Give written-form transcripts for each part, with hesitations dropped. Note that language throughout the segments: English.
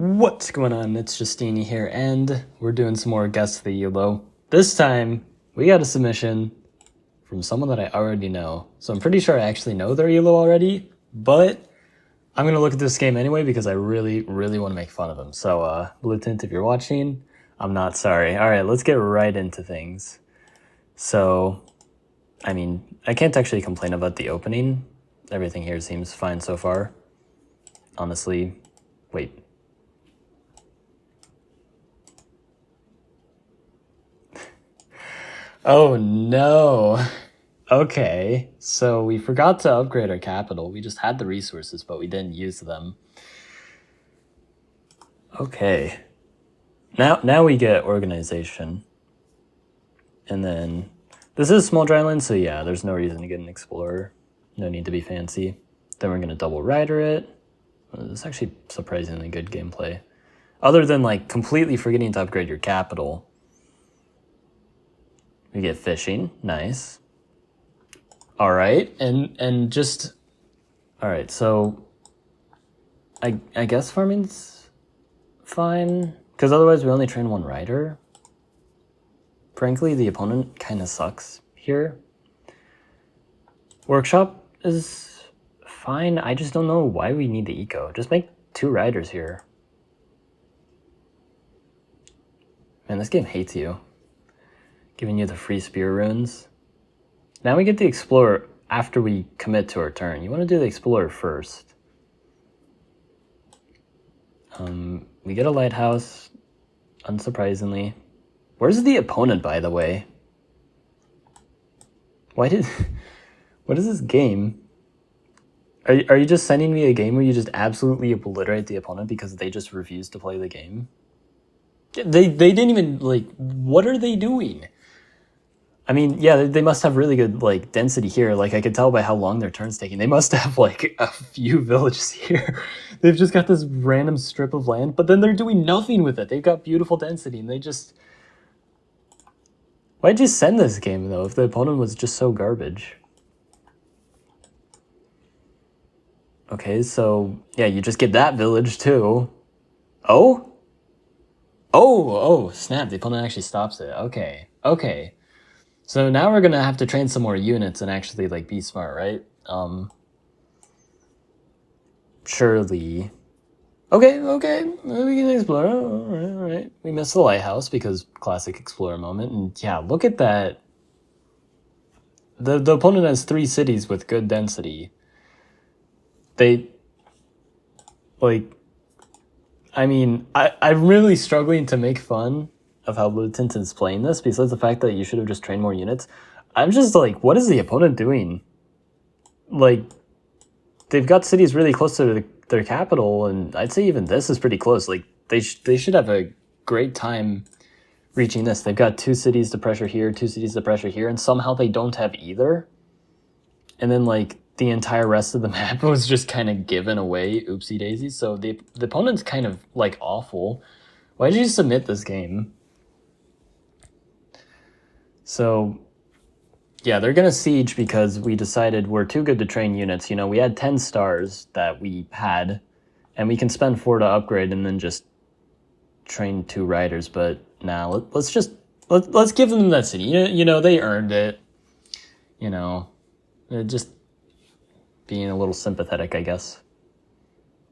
What's going on? It's Justeeni here, and we're doing some more Guess the ELO. This time, we got a submission from someone that I already know. So I'm pretty sure I actually know their ELO already, but I'm going to look at this game anyway because I really want to make fun of him. So, Blue Tint, if you're watching, I'm not sorry. All right, let's get right into things. So, I mean, I can't actually complain about the opening. Everything here seems fine so far. Honestly, wait. Oh no. Okay, so we forgot to upgrade our capital. We just had the resources, but we didn't use them. Okay. Now we get organization. And then this is small dry land, so yeah, there's no reason to get an explorer. No need to be fancy. Then we're gonna double rider it. It's actually surprisingly good gameplay. Other than like completely forgetting to upgrade your capital. We get fishing, nice. All right, and just, all right, so I guess farming's fine, because otherwise we only train one rider. Frankly, the opponent kind of sucks here. Workshop is fine, I just don't know why we need the eco. Just make 2 riders here. Man, this game hates you. Giving you the free spear runes. Now we get the explorer after we commit to our turn. You want to do the explorer first. We get a lighthouse, unsurprisingly. Where's the opponent, by the way? What is this game? Are you just sending me a game where you just absolutely obliterate the opponent because they just refuse to play the game? They didn't even, like, what are they doing? I mean, yeah, they must have really good, like, density here. Like, I could tell by how long their turn's taking. They must have, like, a few villages here. They've just got this random strip of land, but then they're doing nothing with it. They've got beautiful density, and they just... Why'd you send this game, though, if the opponent was just so garbage? Okay, so, yeah, you just get that village, too. Oh? Oh, snap, the opponent actually stops it. Okay. So now we're gonna have to train some more units and actually, like, be smart, right? Surely. Okay, we can explore. All right. We missed the lighthouse because classic explorer moment. And yeah, look at that. The opponent has 3 cities with good density. They, like, I mean, I'm really struggling to make fun of how Blue Tint is playing this, besides the fact that you should have just trained more units. I'm just like, what is the opponent doing? Like, they've got cities really close to their capital, and I'd say even this is pretty close. Like, they should have a great time reaching this. They've got 2 cities to pressure here, 2 cities to pressure here, and somehow they don't have either. And then, like, the entire rest of the map was just kind of given away, oopsie daisies. So the opponent's kind of, like, awful. Why did you submit this game? So, yeah, they're going to siege because we decided we're too good to train units. You know, we had 10 stars that we had, and we can spend 4 to upgrade and then just train 2 riders. But now let's give them that city. You know, they earned it. You know, just being a little sympathetic, I guess.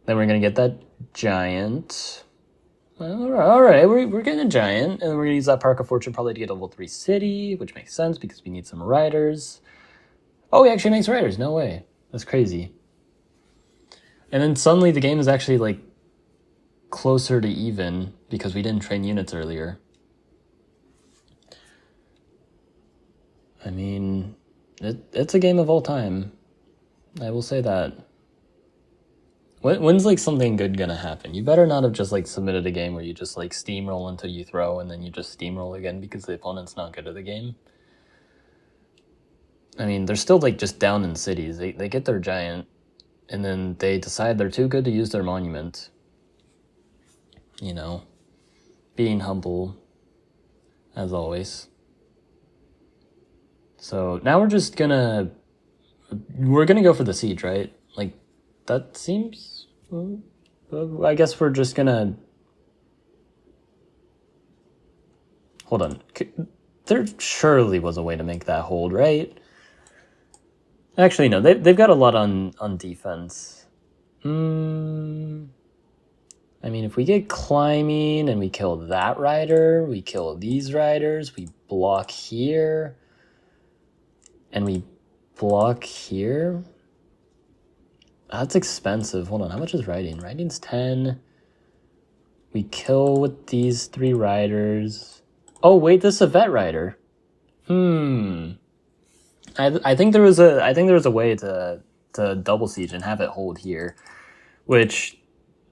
Then we're going to get that giant. All right, we're getting a giant, and we're going to use that Park of Fortune probably to get a level 3 city, which makes sense because we need some riders. Oh, he actually makes riders. No way. That's crazy. And then suddenly the game is actually, like, closer to even because we didn't train units earlier. I mean, it's a game of all time. I will say that. When's, like, something good gonna happen? You better not have just, like, submitted a game where you just, like, steamroll until you throw and then you just steamroll again because the opponent's not good at the game. I mean, they're still, like, just down in cities. They get their giant, and then they decide they're too good to use their monument. You know, being humble, as always. So now we're gonna go for the siege, right? Like, that seems I guess we're just gonna... Hold on. There surely was a way to make that hold, right? Actually, no. They've got a lot on defense. I mean, if we get climbing and we kill that rider, we kill these riders, we block here, and we block here. That's expensive. Hold on, how much is riding? Riding's 10. We kill with these 3 riders. Oh wait, this is a vet rider. I think there was a way to double siege and have it hold here, which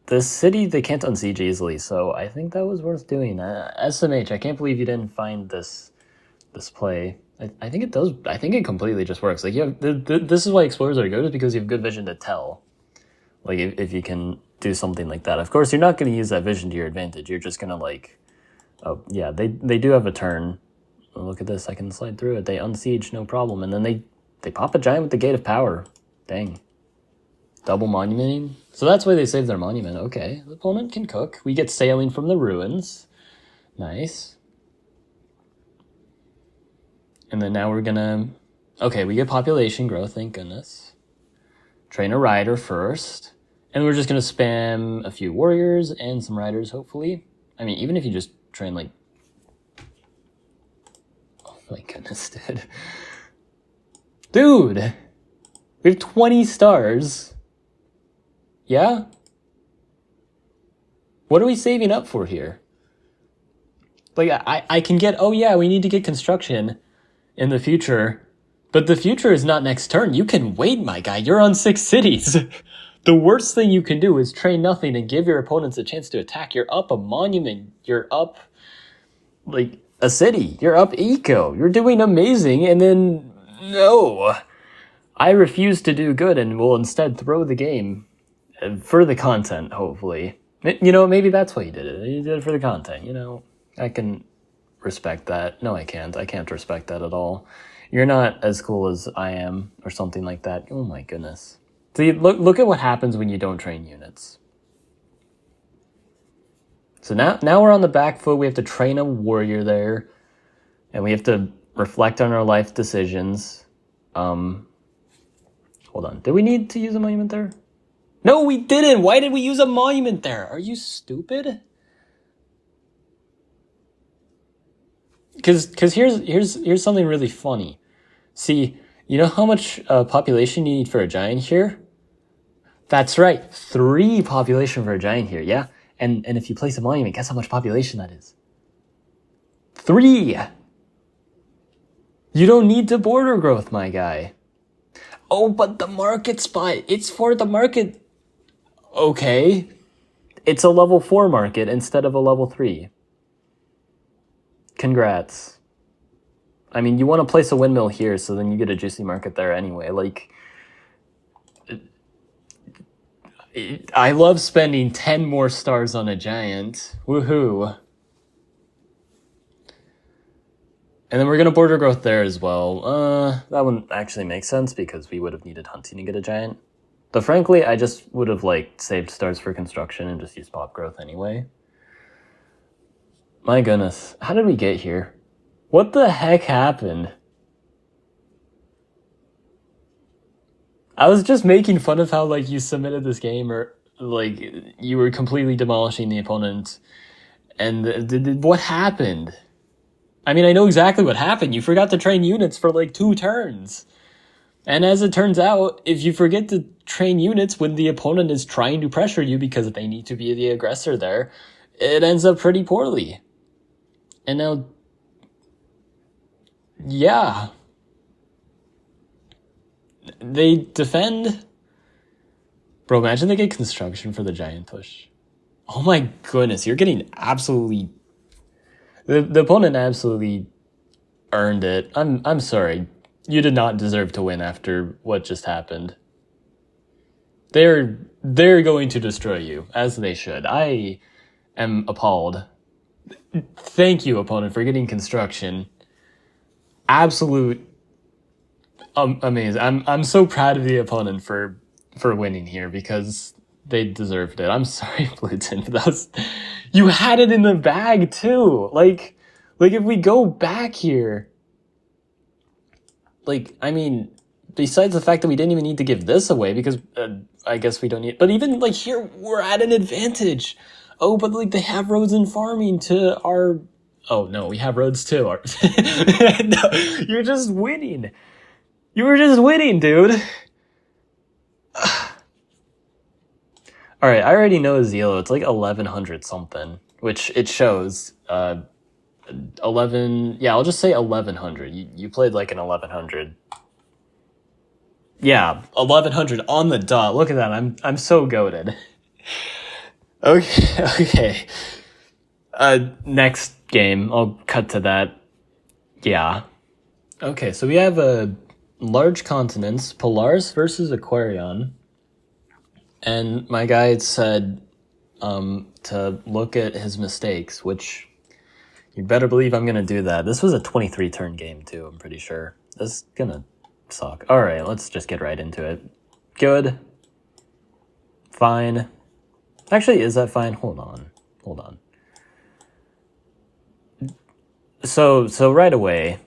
this city they can't unsiege easily. So I think that was worth doing. SMH, I can't believe you didn't find this play. I think it does. I think it completely just works. Like you have this is why explorers are good, is because you have good vision to tell. Like if you can do something like that. Of course, you're not going to use that vision to your advantage. You're just going to like, oh yeah, they do have a turn. Oh, look at this, I can slide through it. They unsiege, no problem. And then they pop a giant with the Gate of Power. Dang. Double monumenting. So that's why they saved their monument. Okay, the opponent can cook. We get sailing from the ruins. Nice. And then now we're gonna... Okay, we get population growth, thank goodness. Train a rider first. And we're just gonna spam a few warriors and some riders, hopefully. I mean, even if you just train like... Oh my goodness, dude. Dude! We have 20 stars. Yeah? What are we saving up for here? Like, I can get... Oh yeah, we need to get construction in the future. But the future is not next turn. You can wait, my guy. You're on 6 cities. The worst thing you can do is train nothing and give your opponents a chance to attack. You're up a monument. You're up, like, a city. You're up eco. You're doing amazing. And then, no. I refuse to do good and will instead throw the game for the content, hopefully. You know, maybe that's why you did it. You did it for the content, you know. I can respect that. No, I can't. I can't respect that at all. You're not as cool as I am or something like that. Oh my goodness. See, look at what happens when you don't train units. So now we're on the back foot. We have to train a warrior there. And we have to reflect on our life decisions. Hold on. Did we need to use a monument there? No, we didn't. Why did we use a monument there? Are you stupid? Because here's something really funny. See, you know how much population you need for a giant here? That's right, 3 population for a giant here, yeah? And if you place a monument, guess how much population that is? 3! You don't need to border growth, my guy. Oh, but the market spot, it's for the market. Okay. It's a level 4 market instead of a level 3. Congrats. I mean, you want to place a windmill here, so then you get a juicy market there anyway. Like, I love spending 10 more stars on a giant. Woohoo. And then we're going to border growth there as well. That wouldn't actually make sense because we would have needed hunting to get a giant. But frankly, I just would have, like, saved stars for construction and just used pop growth anyway. My goodness. How did we get here? What the heck happened? I was just making fun of how, like, you submitted this game or, like, you were completely demolishing the opponent. And what happened? I mean, I know exactly what happened. You forgot to train units for, like, 2 turns. And as it turns out, if you forget to train units when the opponent is trying to pressure you because they need to be the aggressor there, it ends up pretty poorly. And now... Yeah. They defend. Bro, imagine they get construction for the giant push. Oh my goodness, you're getting absolutely... The opponent absolutely earned it. I'm sorry. You did not deserve to win after what just happened. They're going to destroy you, as they should. I am appalled. Thank you, opponent, for getting construction. Absolute amazing. I'm so proud of the opponent for winning here because They deserved it. I'm sorry, Pluton, but that was... You had it in the bag, too! Like, if we go back here... Like, I mean, besides the fact that we didn't even need to give this away, because I guess we don't need... But even, like, here, we're at an advantage! Oh, but, like, they have roads and farming to our... Oh, no, we have roads, too. No, you're just winning! You were just winning, dude! Alright, I already know Zelo. It's like 1100 something, which it shows. 11... Yeah, I'll just say 1100. You played like an 1100. Yeah, 1100 on the dot. Look at that. I'm so goated. Okay. Next game. I'll cut to that. Yeah. Okay, so we have large continents, Polaris versus Aquarion. And my guy said to look at his mistakes, which you better believe I'm going to do that. This was a 23-turn game, too, I'm pretty sure. This is going to suck. All right, let's just get right into it. Good. Fine. Actually, is that fine? Hold on. So right away,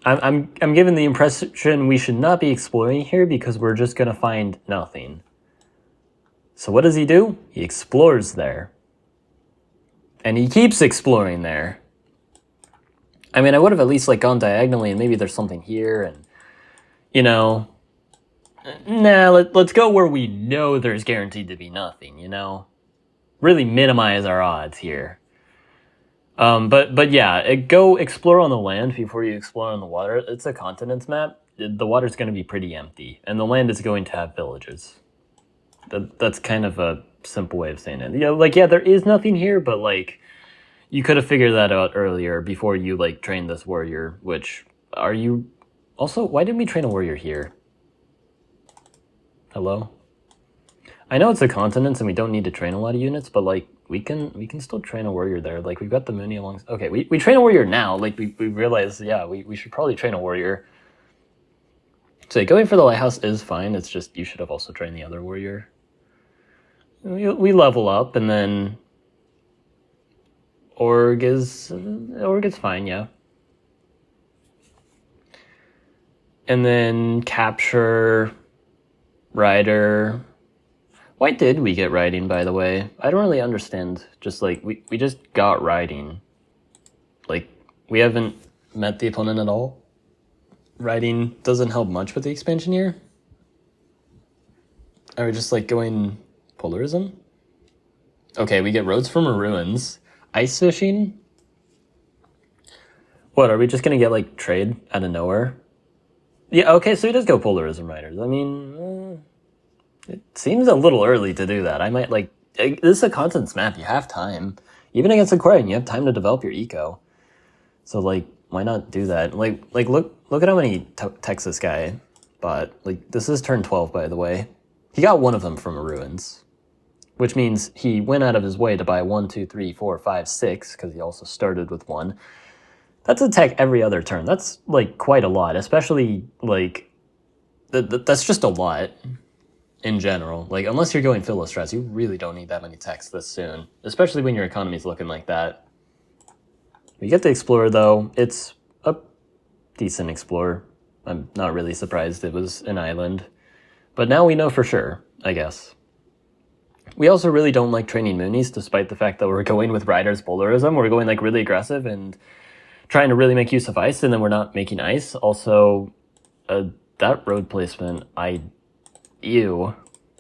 I'm given the impression we should not be exploring here because we're just going to find nothing. So what does he do? He explores there. And he keeps exploring there. I mean, I would have at least, like, gone diagonally and maybe there's something here and, you know... Nah, let's go where we know there's guaranteed to be nothing, you know? Really minimize our odds here. But yeah, go explore on the land before you explore on the water. It's a continents map. The water's going to be pretty empty. And the land is going to have villages. That's kind of a simple way of saying it. Yeah, there is nothing here, but, like, you could have figured that out earlier before you, like, trained this warrior, which, are you... Also, why didn't we train a warrior here? Hello? I know it's a continent and we don't need to train a lot of units, but, like, we can still train a warrior there. Like, we've got the Mooney along... Okay, we train a warrior now. Like, we realize, yeah, we should probably train a warrior. So going for the lighthouse is fine. It's just you should have also trained the other warrior. We level up, and then Org is fine, yeah. And then capture, rider. Why did we get riding, by the way? I don't really understand. Just like we just got riding. Like, we haven't met the opponent at all. Riding doesn't help much with the expansion here. Are we just like going polarism? Okay, we get roads from ruins. Ice fishing? What, are we just gonna get like trade out of nowhere? Yeah, okay, so he does go polarism riders. I mean, it seems a little early to do that. I might like, this is a continents map, you have time. Even against Aquarian, you have time to develop your eco. So like, why not do that? Like look at how many techs this guy bought. Like, this is turn 12, by the way. He got one of them from ruins, which means he went out of his way to buy 1, 2, 3, 4, 5, 6, because he also started with 1. That's a tech every other turn. That's, like, quite a lot, especially, like, that's just a lot in general. Like, unless you're going filler stress, you really don't need that many techs this soon, especially when your economy's looking like that. We get the Explorer, though. It's a decent Explorer. I'm not really surprised it was an island. But now we know for sure, I guess. We also really don't like training Moonies, despite the fact that we're going with Riders Polarism. We're going, like, really aggressive and trying to really make use of ice, and then we're not making ice. Also, that road placement, ew.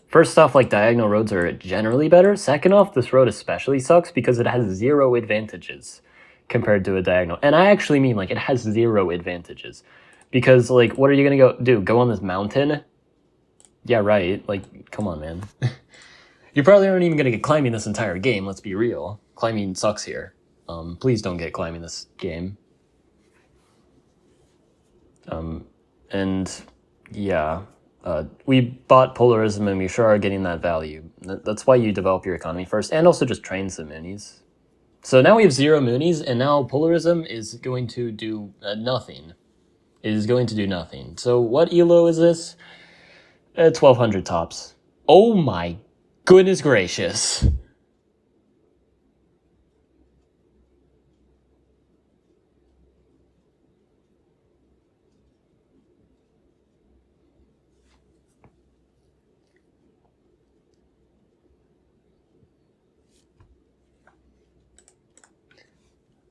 First off, like, diagonal roads are generally better. Second off, this road especially sucks because it has 0 advantages compared to a diagonal. And I actually mean, like, it has 0 advantages. Because, like, what are you gonna go do? Go on this mountain? Yeah, right. Like, come on, man. You probably aren't even gonna get climbing this entire game, let's be real. Climbing sucks here. Please don't get climbing this game. And, yeah. We bought Polarism and we sure are getting that value. That's why you develop your economy first, and also just train some Moonies. So now we have 0 Moonies, and now Polarism is going to do nothing. It is going to do nothing. So what ELO is this? 1200 tops. Oh my Goodness gracious.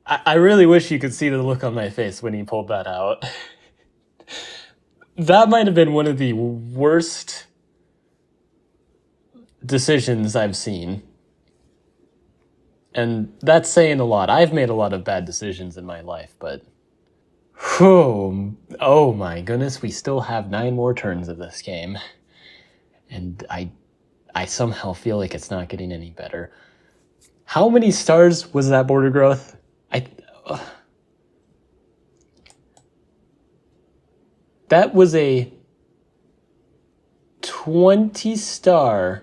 I really wish you could see the look on my face when he pulled that out. That might have been one of the worst decisions I've seen. And that's saying a lot. I've made a lot of bad decisions in my life, but... Oh my goodness, we still have 9 more turns of this game. And I somehow feel like it's not getting any better. How many stars was that border growth? That was a 20 star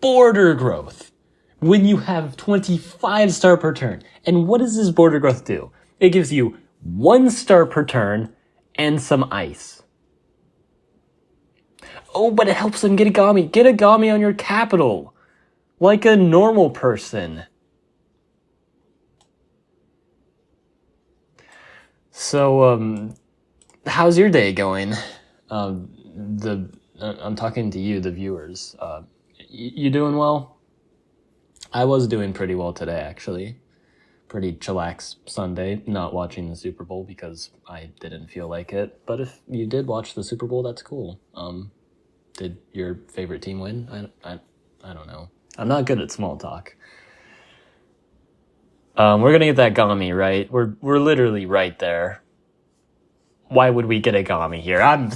border growth when you have 25 star per turn. And what does this border growth do? It gives you 1 star per turn and some ice. Oh, but it helps them get a Gami. Get a Gami on your capital. Like a normal person. So, how's your day going? I'm talking to you, the viewers. You doing well? I was doing pretty well today, actually. Pretty chillax Sunday, not watching the Super Bowl because I didn't feel like it. But if you did watch the Super Bowl, that's cool. Did your favorite team win? I don't know. I'm not good at small talk. We're gonna get that Gami, right? We're literally right there. Why would we get a Gami here? I'm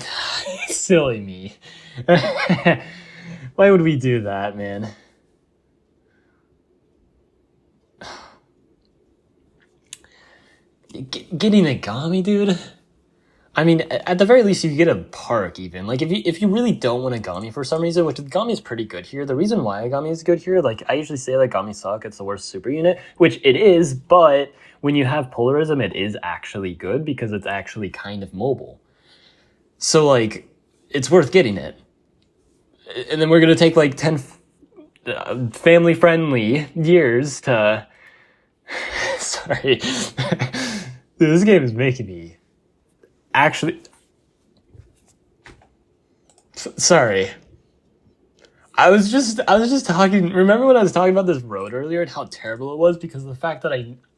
silly me. Why would we do that, man? Getting a Gami, dude? I mean, at the very least, you could get a park, even. Like, if you really don't want a Gami for some reason, which the Gami is pretty good here, the reason why a Gami is good here, like, I usually say, like, Gami suck, it's the worst super unit, which it is, but when you have Polarism, it is actually good, because it's actually kind of mobile. So, like, it's worth getting it. And then we're gonna take, like, 10 family-friendly years to... Sorry. Dude, this game is making me... Actually, sorry. I was just talking. Remember when I was talking about this road earlier and how terrible it was because of the fact that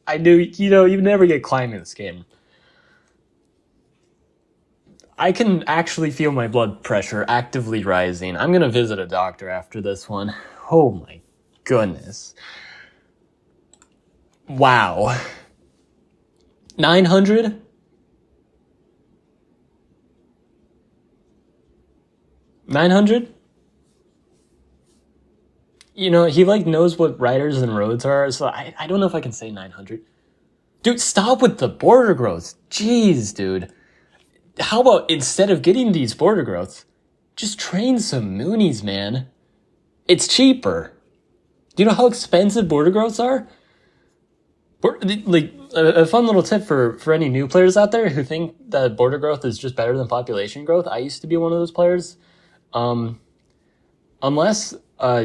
I knew, you never get climbing in this game. I can actually feel my blood pressure actively rising. I'm gonna visit a doctor after this one. Oh my goodness. Wow. 900? $900? He knows what riders and roads are, so I don't know if I can say 900. Dude, stop with the border growths. Jeez, dude. How about instead of getting these border growths, just train some Moonies, man. It's cheaper. Do you know how expensive border growths are? Like, a fun little tip for any new players out there who think that border growth is just better than population growth. I used to be one of those players. Unless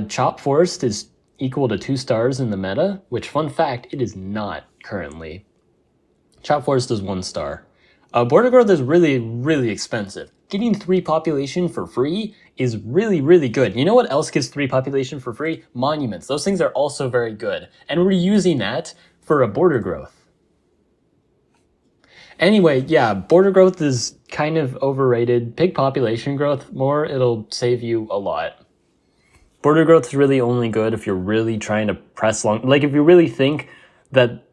Chop Forest is equal to 2 stars in the meta, which, fun fact, it is not currently. Chop Forest is 1 star. Border growth is really, really expensive. Getting 3 population for free is really, really good. You know what else gets 3 population for free? Monuments. Those things are also very good. And we're using that for a border growth. Anyway, yeah, border growth is kind of overrated. Pig population growth, more, it'll save you a lot. Border growth is really only good if you're really trying to press long. Like, if you really think that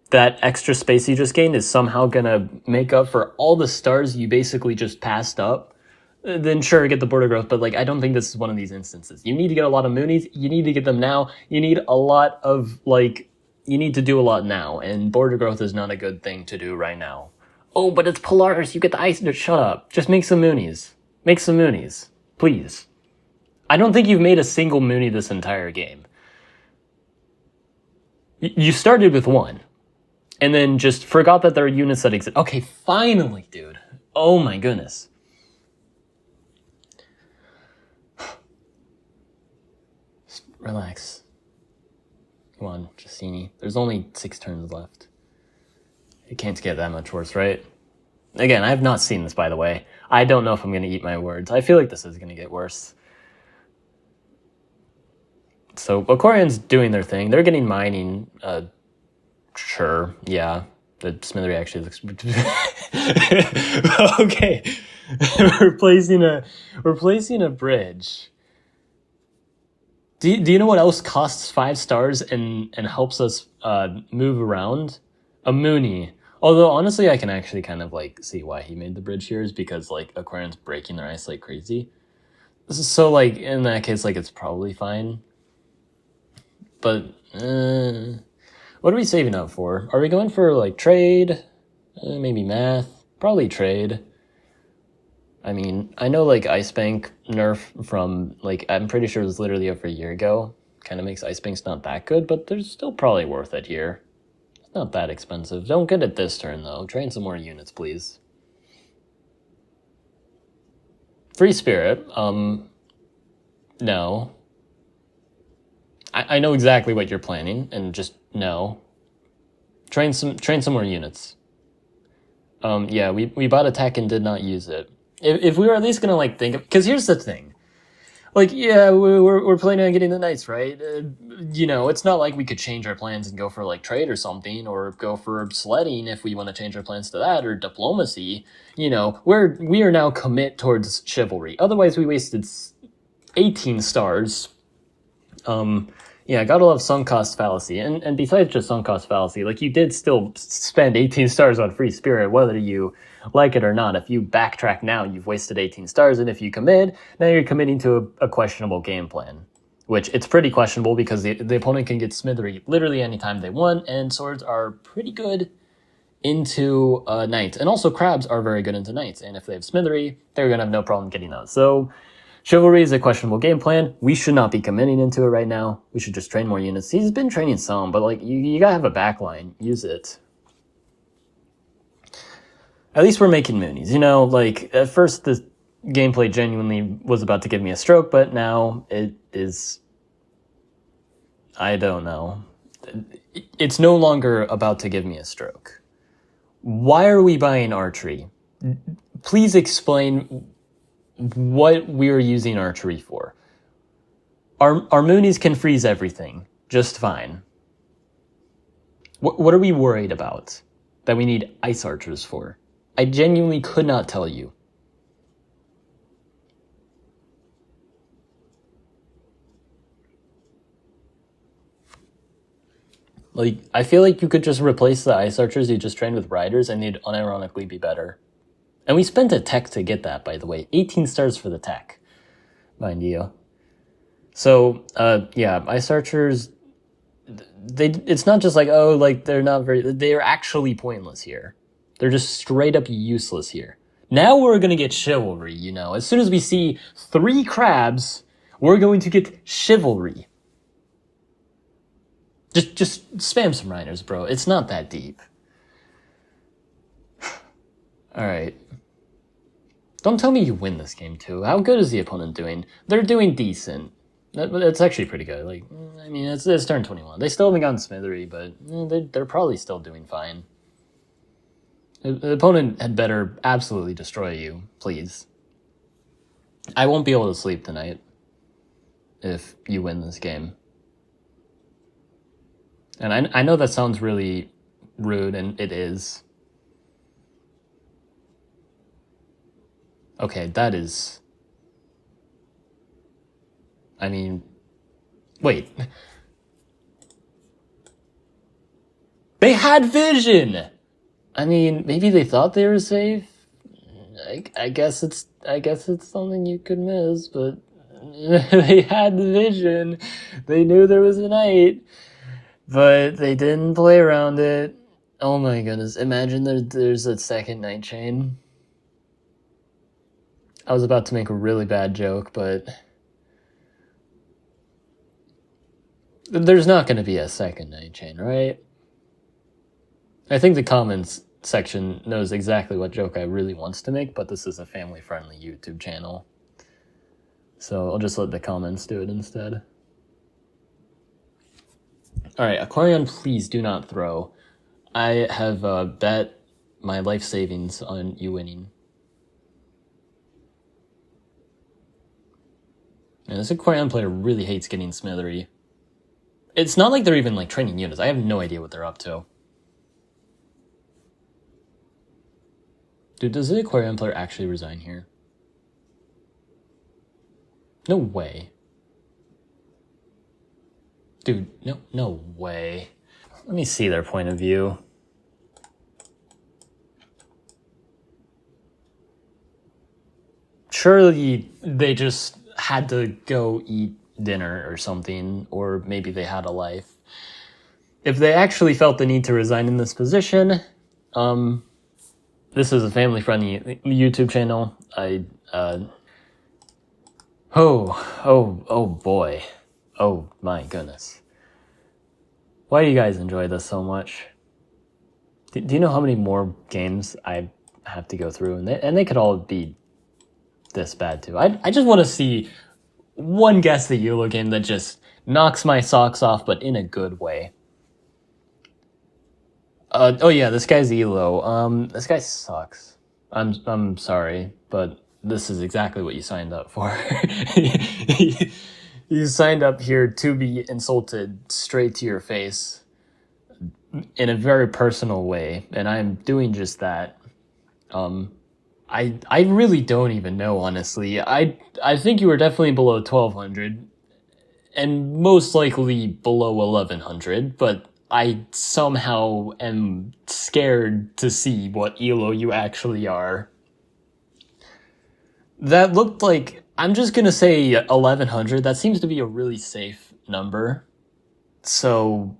that extra space you just gained is somehow gonna make up for all the stars you basically just passed up, then sure, get the border growth. But, like, I don't think this is one of these instances. You need to get a lot of Moonies. You need to get them now. You need a lot of, like, you need to do a lot now. And border growth is not a good thing to do right now. Oh, but it's Polaris. You get the ice. Shut up. Just make some Moonies. Make some Moonies. Please. I don't think you've made a single Moonie this entire game. You started with 1. And then just forgot that there are units that exist. Okay, finally, dude. Oh my goodness. Relax. Come on, Justeeni. There's only 6 turns left. It can't get that much worse, right? Again, I have not seen this, by the way. I don't know if I'm going to eat my words. I feel like this is going to get worse. So, Aquarian's doing their thing. They're getting mining. Sure, yeah. The smithery actually looks... Okay. We're placing a bridge. Do you know what else costs 5 stars and helps us move around? A Mooney. Although, honestly, I can actually kind of, like, see why he made the bridge here is because, like, Aquarian's breaking their ice like crazy. So, like, in that case, like, it's probably fine. But, what are we saving up for? Are we going for, like, trade? Maybe math? Probably trade. I mean, I know, like, Ice Bank nerf from, like, I'm pretty sure it was literally over a year ago. Kind of makes Ice Banks not that good, but they're still probably worth it here. It's not that expensive. Don't get it this turn, though. Train some more units, please. Free Spirit. No. I know exactly what you're planning, and just no. Train some more units. Yeah, we bought a tech and did not use it. If we were at least gonna like think of, because here's the thing, like yeah, we're planning on getting the knights, right? You know, it's not like we could change our plans and go for like trade or something, or go for sledding if we want to change our plans to that, or diplomacy. You know, we are now commit towards chivalry. Otherwise, we wasted 18 stars. Yeah, gotta love sunk cost fallacy. And besides just sunk cost fallacy, like you did still spend 18 stars on Free Spirit, whether you like it or not. If you backtrack now, you've wasted 18 stars, and if you commit, now you're committing to a questionable game plan. Which, it's pretty questionable because the opponent can get smithery literally anytime they want, and swords are pretty good into knights. And also crabs are very good into knights, and if they have smithery, they're gonna have no problem getting those. So chivalry is a questionable game plan. We should not be committing into it right now. We should just train more units. He's been training some, but like you gotta have a backline. Use it. At least we're making Moonies. You know, like at first the gameplay genuinely was about to give me a stroke, but now it is... I don't know. It's no longer about to give me a stroke. Why are we buying archery? Please explain what we're using archery for. Our Moonies can freeze everything just fine. What are we worried about that we need ice archers for? I genuinely could not tell you. Like, I feel like you could just replace the ice archers you just trained with riders and they'd unironically be better. And we spent a tech to get that, by the way. 18 stars for the tech, mind you. So, yeah, ice archers, it's not just like, oh, like, they're actually pointless here. They're just straight up useless here. Now we're gonna get chivalry, you know. As soon as we see 3 crabs, we're going to get chivalry. Just spam some riders, bro. It's not that deep. Alright. Don't tell me you win this game, too. How good is the opponent doing? They're doing decent. That's actually pretty good. Like, I mean, it's turn 21. They still haven't gotten smithery, but they're probably still doing fine. The opponent had better absolutely destroy you, please. I won't be able to sleep tonight if you win this game. And I know that sounds really rude, and it is. Okay, that is... I mean... Wait. They had vision! I mean, maybe they thought they were safe. I guess it's something you could miss, but they had the vision. They knew there was a knight, but they didn't play around it. Oh my goodness! Imagine there's a second knight chain. I was about to make a really bad joke, but there's not going to be a second knight chain, right? I think the comments section knows exactly what joke I really wants to make, but this is a family-friendly YouTube channel. So I'll just let the comments do it instead. All right, Aquarion, please do not throw. I have bet my life savings on you winning. And this Aquarion player really hates getting smithery. It's not like they're even like training units. I have no idea what they're up to. Dude, does the Aquarion player actually resign here? No way. Dude, no way. Let me see their point of view. Surely they just had to go eat dinner or something, or maybe they had a life. If they actually felt the need to resign in this position, this is a family-friendly YouTube channel. Oh boy. Oh my goodness. Why do you guys enjoy this so much? Do you know how many more games I have to go through? And they could all be this bad too. I just want to see one Guess the YOLO game that just knocks my socks off, but in a good way. Oh yeah, this guy's Elo. This guy sucks. I'm sorry, but this is exactly what you signed up for. You signed up here to be insulted straight to your face in a very personal way, and I'm doing just that. I really don't even know, honestly. I think you were definitely below 1200 and most likely below 1100, but I somehow am scared to see what Elo you actually are. That looked like, I'm just gonna say 1100. That seems to be a really safe number. So,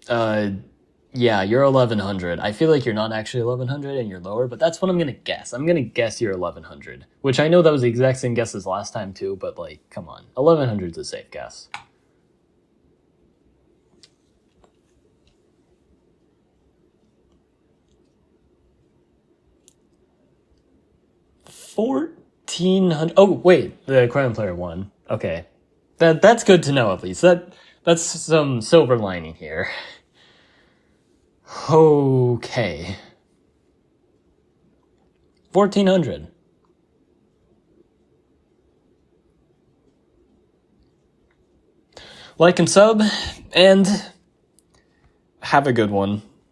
yeah, you're 1100. I feel like you're not actually 1100 and you're lower, but that's what I'm gonna guess. I'm gonna guess you're 1100, which I know that was the exact same guess as last time too, but like, come on. 1100 is a safe guess. $1,400. Oh wait, the Crown player won. Okay, that's good to know at least. That's some silver lining here. Okay, 1,400. Like and sub, and have a good one.